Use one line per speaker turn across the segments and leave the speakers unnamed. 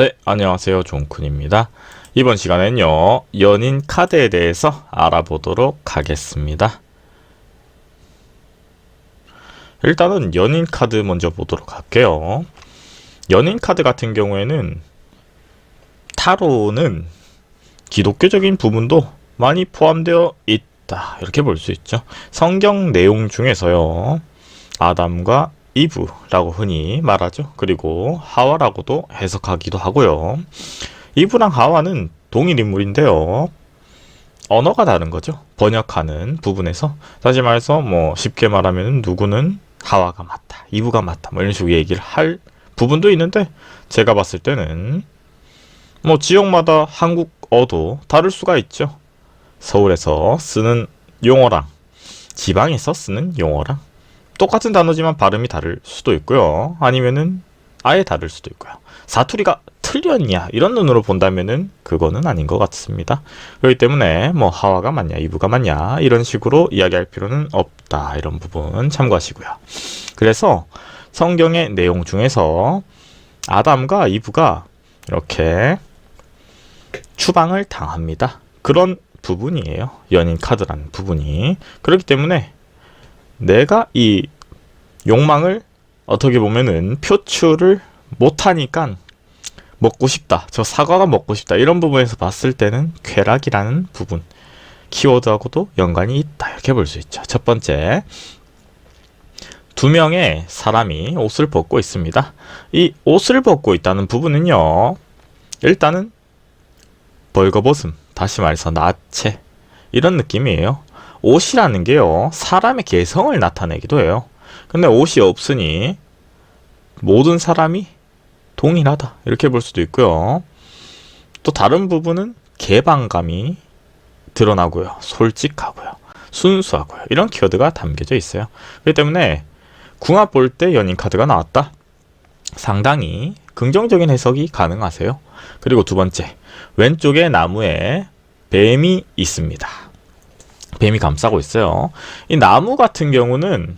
네, 안녕하세요. 종쿤입니다. 이번 시간엔요, 연인 카드에 대해서 알아보도록 하겠습니다. 일단은 연인 카드 먼저 보도록 할게요. 연인 카드 같은 경우에는 타로는 기독교적인 부분도 많이 포함되어 있다. 이렇게 볼 수 있죠. 성경 내용 중에서요, 아담과 이브라고 흔히 말하죠. 그리고 하와라고도 해석하기도 하고요. 이브랑 하와는 동일 인물인데요. 언어가 다른 거죠. 번역하는 부분에서. 다시 말해서 뭐 쉽게 말하면 누구는 하와가 맞다, 이브가 맞다, 뭐 이런 식으로 얘기를 할 부분도 있는데, 제가 봤을 때는 뭐 지역마다 한국어도 다를 수가 있죠. 서울에서 쓰는 용어랑 지방에서 쓰는 용어랑 똑같은 단어지만 발음이 다를 수도 있고요. 아니면은 아예 다를 수도 있고요. 사투리가 틀렸냐 이런 눈으로 본다면은 그거는 아닌 것 같습니다. 그렇기 때문에 뭐 하와가 맞냐 이브가 맞냐 이런 식으로 이야기할 필요는 없다. 이런 부분 참고하시고요. 그래서 성경의 내용 중에서 아담과 이브가 이렇게 추방을 당합니다. 그런 부분이에요. 연인 카드라는 부분이. 그렇기 때문에 내가 이 욕망을 어떻게 보면은 표출을 못하니까 먹고 싶다, 저 사과가 먹고 싶다, 이런 부분에서 봤을 때는 쾌락이라는 부분, 키워드하고도 연관이 있다. 이렇게 볼 수 있죠. 첫 번째, 두 명의 사람이 옷을 벗고 있습니다. 이 옷을 벗고 있다는 부분은요, 일단은 벌거벗음, 다시 말해서 나체, 이런 느낌이에요. 옷이라는 게요, 사람의 개성을 나타내기도 해요. 근데 옷이 없으니 모든 사람이 동일하다, 이렇게 볼 수도 있고요. 또 다른 부분은 개방감이 드러나고요, 솔직하고요, 순수하고요, 이런 키워드가 담겨져 있어요. 그렇기 때문에 궁합 볼 때 연인 카드가 나왔다, 상당히 긍정적인 해석이 가능하세요. 그리고 두 번째, 왼쪽에 나무에 뱀이 있습니다. 뱀이 감싸고 있어요. 이 나무 같은 경우는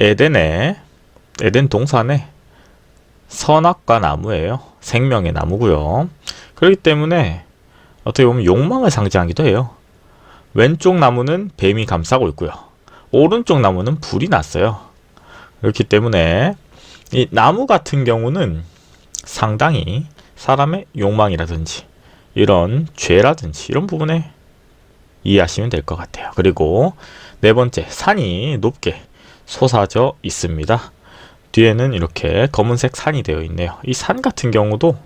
에덴 동산의 선악과 나무예요. 생명의 나무고요. 그렇기 때문에 어떻게 보면 욕망을 상징하기도 해요. 왼쪽 나무는 뱀이 감싸고 있고요, 오른쪽 나무는 불이 났어요. 그렇기 때문에 이 나무 같은 경우는 상당히 사람의 욕망이라든지 이런 죄라든지 이런 부분에 이해하시면 될 것 같아요. 그리고 네 번째, 산이 높게 솟아져 있습니다. 뒤에는 이렇게 검은색 산이 되어 있네요. 이 산 같은 경우도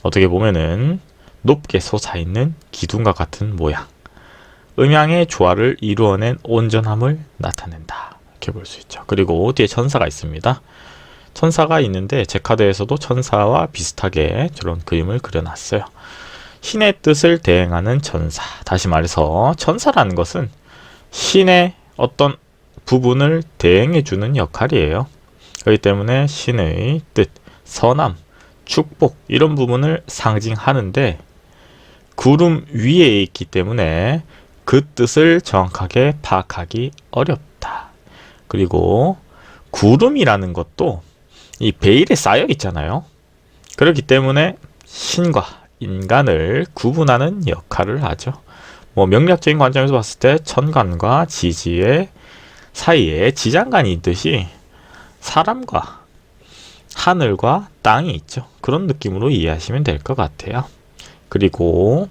어떻게 보면은 높게 솟아있는 기둥과 같은 모양, 음양의 조화를 이루어낸 온전함을 나타낸다. 이렇게 볼 수 있죠. 그리고 뒤에 천사가 있습니다. 천사가 있는데 제 카드에서도 천사와 비슷하게 저런 그림을 그려놨어요. 신의 뜻을 대행하는 천사. 다시 말해서 천사라는 것은 신의 어떤 부분을 대행해주는 역할이에요. 그렇기 때문에 신의 뜻, 선함, 축복, 이런 부분을 상징하는데 구름 위에 있기 때문에 그 뜻을 정확하게 파악하기 어렵다. 그리고 구름이라는 것도 이 베일에 쌓여 있잖아요. 그렇기 때문에 신과 인간을 구분하는 역할을 하죠. 뭐 명리학적인 관점에서 봤을 때 천간과 지지의 사이에 지장간이 있듯이 사람과 하늘과 땅이 있죠. 그런 느낌으로 이해하시면 될 것 같아요. 그리고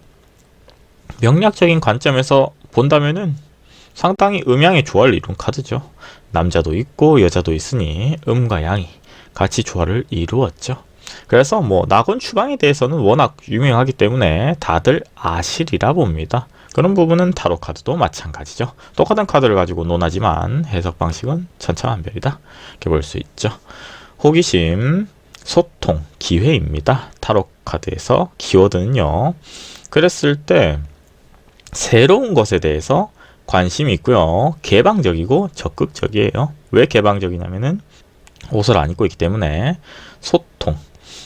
명리학적인 관점에서 본다면은 상당히 음양의 조화를 이룬 카드죠. 남자도 있고 여자도 있으니 음과 양이 같이 조화를 이루었죠. 그래서 뭐 낙원 추방에 대해서는 워낙 유명하기 때문에 다들 아시리라 봅니다. 그런 부분은 타로 카드도 마찬가지죠. 똑같은 카드를 가지고 논하지만 해석 방식은 천차만별이다. 이렇게 볼 수 있죠. 호기심, 소통, 기회입니다. 타로 카드에서 키워드는요, 그랬을 때 새로운 것에 대해서 관심이 있고요, 개방적이고 적극적이에요. 왜 개방적이냐면은 옷을 안 입고 있기 때문에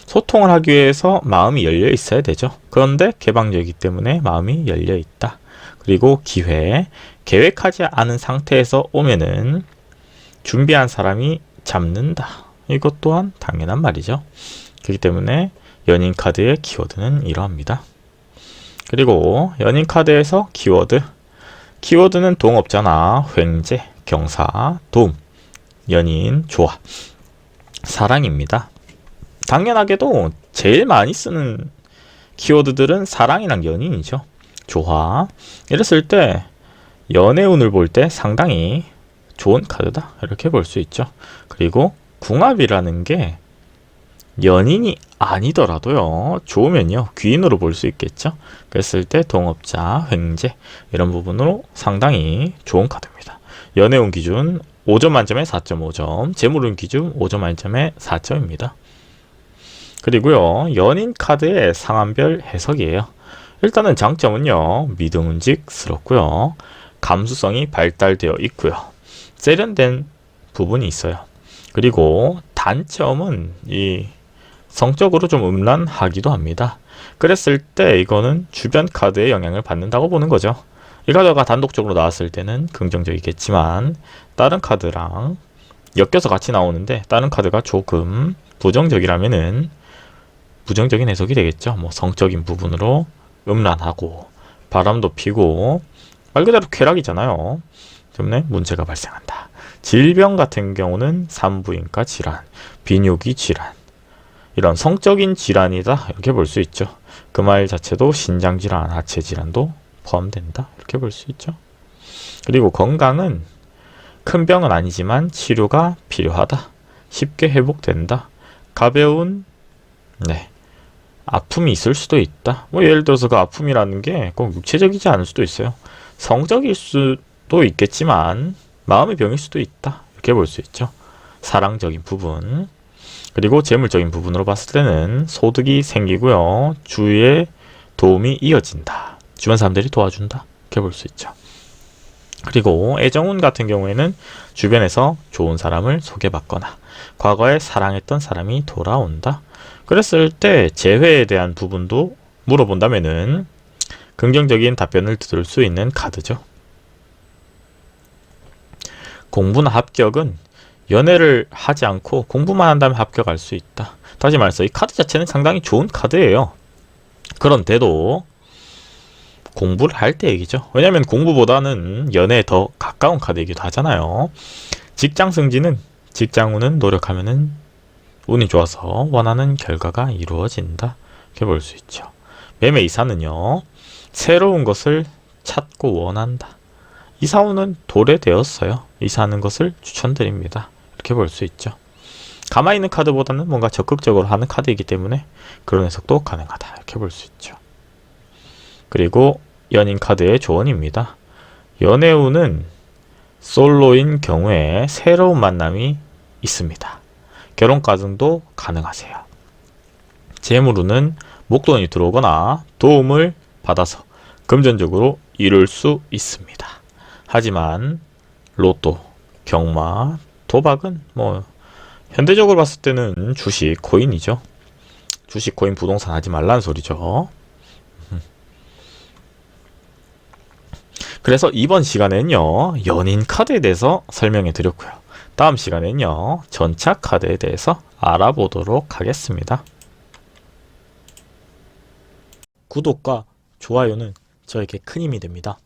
소통을 하기 위해서 마음이 열려 있어야 되죠. 그런데 개방적이기 때문에 마음이 열려 있다. 그리고 기회, 계획하지 않은 상태에서 오면은 준비한 사람이 잡는다. 이것 또한 당연한 말이죠. 그렇기 때문에 연인 카드의 키워드는 이러합니다. 그리고 연인 카드에서 키워드는 동업자나 횡재, 경사, 도움, 연인, 조화, 사랑입니다. 당연하게도 제일 많이 쓰는 키워드들은 사랑이랑 연인이죠. 조화. 이랬을 때 연애운을 볼 때 상당히 좋은 카드다, 이렇게 볼 수 있죠. 그리고 궁합이라는 게 연인이 아니더라도요, 좋으면요 귀인으로 볼 수 있겠죠. 그랬을 때 동업자, 횡재 이런 부분으로 상당히 좋은 카드입니다. 연애운 기준 5점 만점에 4.5점, 재물운 기준 5점 만점에 4점입니다. 그리고요, 연인 카드의 상황별 해석이에요. 일단은 장점은요, 믿음직스럽고요, 감수성이 발달되어 있고요, 세련된 부분이 있어요. 그리고 단점은 이 성적으로 좀 음란하기도 합니다. 그랬을 때 이거는 주변 카드의 영향을 받는다고 보는 거죠. 이 카드가 단독적으로 나왔을 때는 긍정적이겠지만 다른 카드랑 엮여서 같이 나오는데 다른 카드가 조금 부정적이라면은 부정적인 해석이 되겠죠. 뭐 성적인 부분으로 음란하고 바람도 피고 말 그대로 쾌락이잖아요. 때문에 문제가 발생한다. 질병 같은 경우는 산부인과 질환, 비뇨기 질환, 이런 성적인 질환이다, 이렇게 볼 수 있죠. 그 말 자체도 신장 질환, 하체 질환도 포함된다, 이렇게 볼 수 있죠. 그리고 건강은 큰 병은 아니지만 치료가 필요하다, 쉽게 회복된다, 가벼운 아픔이 있을 수도 있다. 뭐 예를 들어서 그 아픔이라는 게 꼭 육체적이지 않을 수도 있어요. 성적일 수도 있겠지만 마음의 병일 수도 있다, 이렇게 볼 수 있죠. 사랑적인 부분, 그리고 재물적인 부분으로 봤을 때는 소득이 생기고요, 주위에 도움이 이어진다, 주변 사람들이 도와준다, 이렇게 볼 수 있죠. 그리고 애정운 같은 경우에는 주변에서 좋은 사람을 소개받거나 과거에 사랑했던 사람이 돌아온다. 그랬을 때 재회에 대한 부분도 물어본다면은 긍정적인 답변을 들을 수 있는 카드죠. 공부나 합격은 연애를 하지 않고 공부만 한다면 합격할 수 있다. 다시 말해서 이 카드 자체는 상당히 좋은 카드예요. 그런데도 공부를 할 때 얘기죠. 왜냐하면 공부보다는 연애에 더 가까운 카드이기도 하잖아요. 직장 승진은, 직장운은 노력하면은 운이 좋아서 원하는 결과가 이루어진다, 이렇게 볼 수 있죠. 매매 이사는요, 새로운 것을 찾고 원한다. 이사운은 도래되었어요. 이사하는 것을 추천드립니다, 이렇게 볼 수 있죠. 가만히 있는 카드보다는 뭔가 적극적으로 하는 카드이기 때문에 그런 해석도 가능하다, 이렇게 볼 수 있죠. 그리고 연인 카드의 조언입니다. 연애운은 솔로인 경우에 새로운 만남이 있습니다. 결혼 과정도 가능하세요. 재물운은 목돈이 들어오거나 도움을 받아서 금전적으로 이룰 수 있습니다. 하지만 로또, 경마, 도박은 뭐 현대적으로 봤을 때는 주식, 코인이죠. 주식, 코인, 부동산 하지 말라는 소리죠. 그래서 이번 시간에는요, 연인 카드에 대해서 설명해 드렸고요. 다음 시간에는요, 전차 카드에 대해서 알아보도록 하겠습니다. 구독과 좋아요는 저에게 큰 힘이 됩니다.